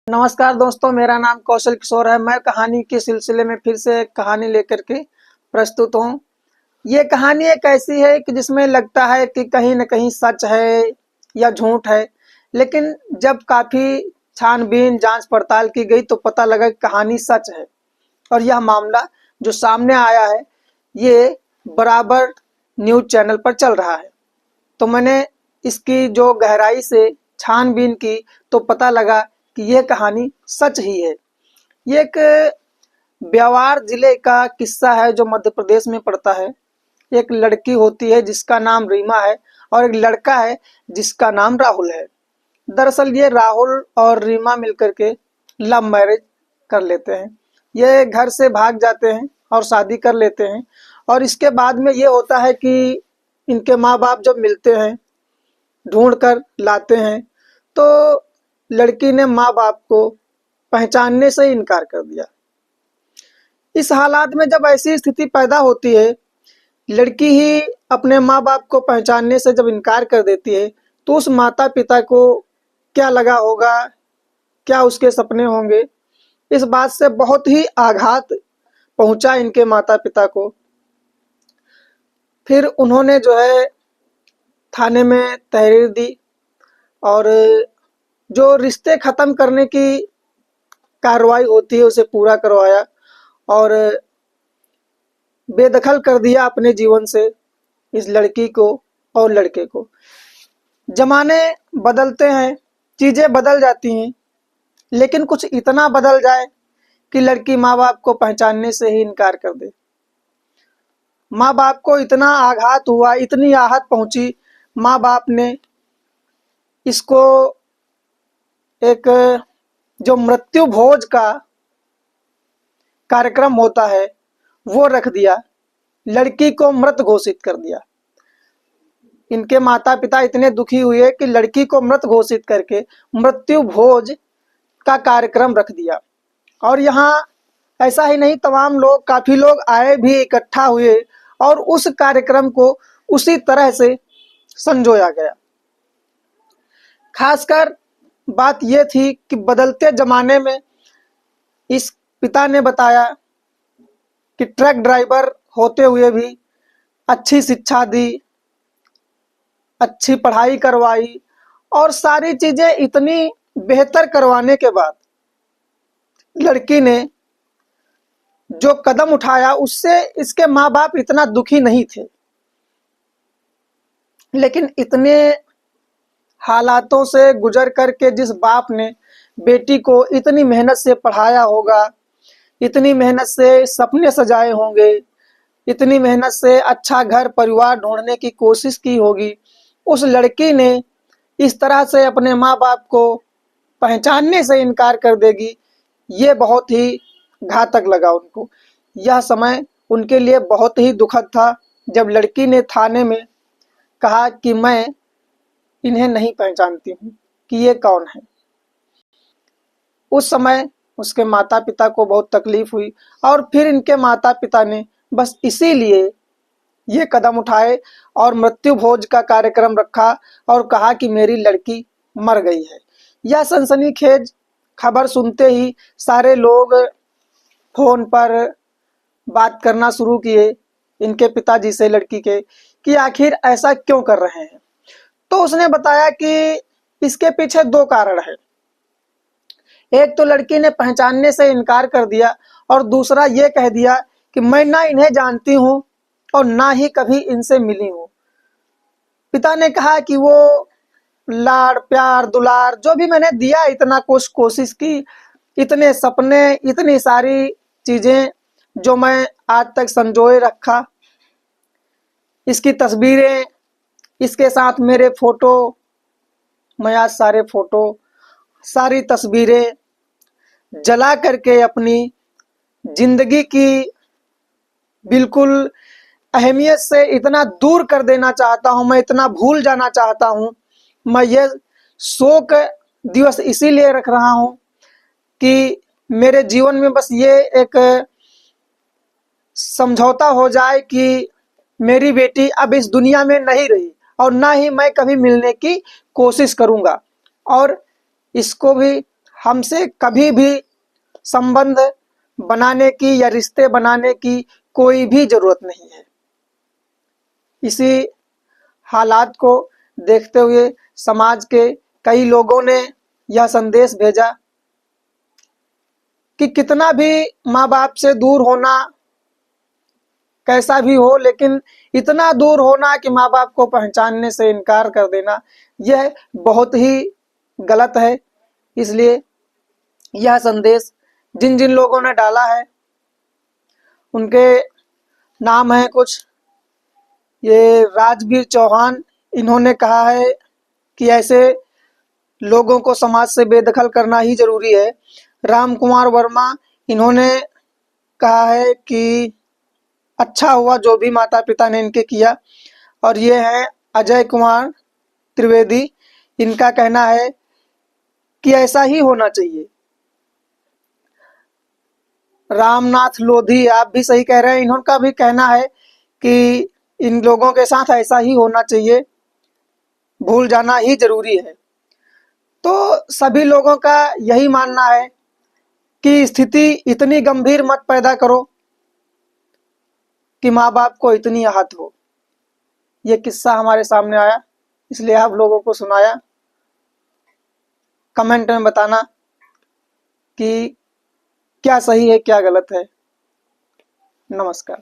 नमस्कार दोस्तों, मेरा नाम कौशल किशोर है। मैं कहानी के सिलसिले में फिर से एक कहानी लेकर के प्रस्तुत हूँ। ये कहानी एक ऐसी है कि जिसमें लगता है कि कहीं न कहीं सच है या झूठ है, लेकिन जब काफ़ी छानबीन जांच पड़ताल की गई तो पता लगा कि कहानी सच है। और यह मामला जो सामने आया है, ये बराबर न्यूज़ चैनल पर चल रहा है। तो मैंने इसकी जो गहराई से छानबीन की तो पता लगा कि यह कहानी सच ही है। ये एक ब्यावर जिले का किस्सा है जो मध्य प्रदेश में पड़ता है। एक लड़की होती है जिसका नाम रीमा है और एक लड़का है जिसका नाम राहुल है। दरअसल ये राहुल और रीमा मिलकर के लव मैरिज कर लेते हैं। ये घर से भाग जाते हैं और शादी कर लेते हैं। और इसके बाद में ये होता है कि इनके माँ बाप जब मिलते हैं, ढूंढ कर लाते हैं, तो लड़की ने माँ बाप को पहचानने से इनकार कर दिया। इस हालात में जब ऐसी स्थिति पैदा होती है, लड़की ही अपने माँ बाप को पहचानने से जब इनकार कर देती है, तो उस माता पिता को क्या लगा होगा, क्या उसके सपने होंगे। इस बात से बहुत ही आघात पहुंचा इनके माता पिता को। फिर उन्होंने जो है थाने में तहरीर दी और जो रिश्ते ख़त्म करने की कार्रवाई होती है उसे पूरा करवाया और बेदखल कर दिया अपने जीवन से इस लड़की को और लड़के को। ज़माने बदलते हैं, चीज़ें बदल जाती हैं, लेकिन कुछ इतना बदल जाए कि लड़की माँ बाप को पहचानने से ही इनकार कर दे। माँ बाप को इतना आघात हुआ, इतनी आहत पहुंची, माँ बाप ने इसको एक जो मृत्यु भोज का कार्यक्रम होता है वो रख दिया, लड़की को मृत घोषित कर दिया। इनके माता पिता इतने दुखी हुए कि लड़की को मृत घोषित करके मृत्यु भोज का कार्यक्रम रख दिया। और यहाँ ऐसा ही नहीं, तमाम लोग, काफ़ी लोग आए भी, इकट्ठा हुए और उस कार्यक्रम को उसी तरह से संजोया गया। खासकर बात यह थी कि बदलते ज़माने में इस पिता ने बताया कि ट्रक ड्राइवर होते हुए भी अच्छी शिक्षा दी, अच्छी पढ़ाई करवाई और सारी चीज़ें इतनी बेहतर करवाने के बाद लड़की ने जो कदम उठाया उससे इसके माँ बाप इतना दुखी नहीं थे। लेकिन इतने हालातों से गुजर करके जिस बाप ने बेटी को इतनी मेहनत से पढ़ाया होगा, इतनी मेहनत से सपने सजाए होंगे, इतनी मेहनत से अच्छा घर परिवार ढूंढने की कोशिश की होगी, उस लड़की ने इस तरह से अपने माँ बाप को पहचानने से इनकार कर देगी, ये बहुत ही घातक लगा उनको। यह समय उनके लिए बहुत ही दुखद था जब लड़की ने थाने में कहा कि मैं इन्हें नहीं पहचानती हूँ कि ये कौन है। उस समय उसके माता पिता को बहुत तकलीफ हुई और फिर इनके माता पिता ने बस इसीलिए ये कदम उठाए और मृत्यु भोज का कार्यक्रम रखा और कहा कि मेरी लड़की मर गई है। यह सनसनीखेज खबर सुनते ही सारे लोग फोन पर बात करना शुरू किए इनके पिताजी से, लड़की के, कि आखिर ऐसा क्यों कर रहे हैं। तो उसने बताया कि इसके पीछे दो कारण हैं। एक तो लड़की ने पहचानने से इनकार कर दिया और दूसरा ये कह दिया कि मैं ना इन्हें जानती हूँ और ना ही कभी इनसे मिली हूँ। पिता ने कहा कि वो लाड़ प्यार दुलार जो भी मैंने दिया, इतना कुछ कोशिश की, इतने सपने, इतनी सारी चीज़ें जो मैं आज तक संजोए रखा, इसकी तस्वीरें, इसके साथ मेरे फ़ोटो, मैं आज सारे फ़ोटो, सारी तस्वीरें जला करके अपनी ज़िंदगी की बिल्कुल अहमियत से इतना दूर कर देना चाहता हूँ, मैं इतना भूल जाना चाहता हूँ। मैं ये शोक दिवस इसीलिए रख रहा हूँ कि मेरे जीवन में बस ये एक समझौता हो जाए कि मेरी बेटी अब इस दुनिया में नहीं रही और ना ही मैं कभी मिलने की कोशिश करूँगा। और इसको भी हमसे कभी भी संबंध बनाने की या रिश्ते बनाने की कोई भी जरूरत नहीं है। इसी हालात को देखते हुए समाज के कई लोगों ने यह संदेश भेजा कि कितना भी माँ बाप से दूर होना, कैसा भी हो, लेकिन इतना दूर होना कि माँ बाप को पहचानने से इनकार कर देना, यह बहुत ही गलत है। इसलिए यह संदेश जिन जिन लोगों ने डाला है उनके नाम है कुछ, ये राजवीर चौहान, इन्होंने कहा है कि ऐसे लोगों को समाज से बेदखल करना ही जरूरी है। राम कुमार वर्मा, इन्होंने कहा है कि अच्छा हुआ जो भी माता पिता ने इनके किया। और ये है अजय कुमार त्रिवेदी, इनका कहना है कि ऐसा ही होना चाहिए। रामनाथ लोधी, आप भी सही कह रहे हैं, इन्होंने भी कहना है कि इन लोगों के साथ ऐसा ही होना चाहिए, भूल जाना ही जरूरी है। तो सभी लोगों का यही मानना है कि स्थिति इतनी गंभीर मत पैदा करो कि माँ बाप को इतनी आहत हो। ये किस्सा हमारे सामने आया, इसलिए आप लोगों को सुनाया। कमेंट में बताना कि क्या सही है क्या गलत है। नमस्कार।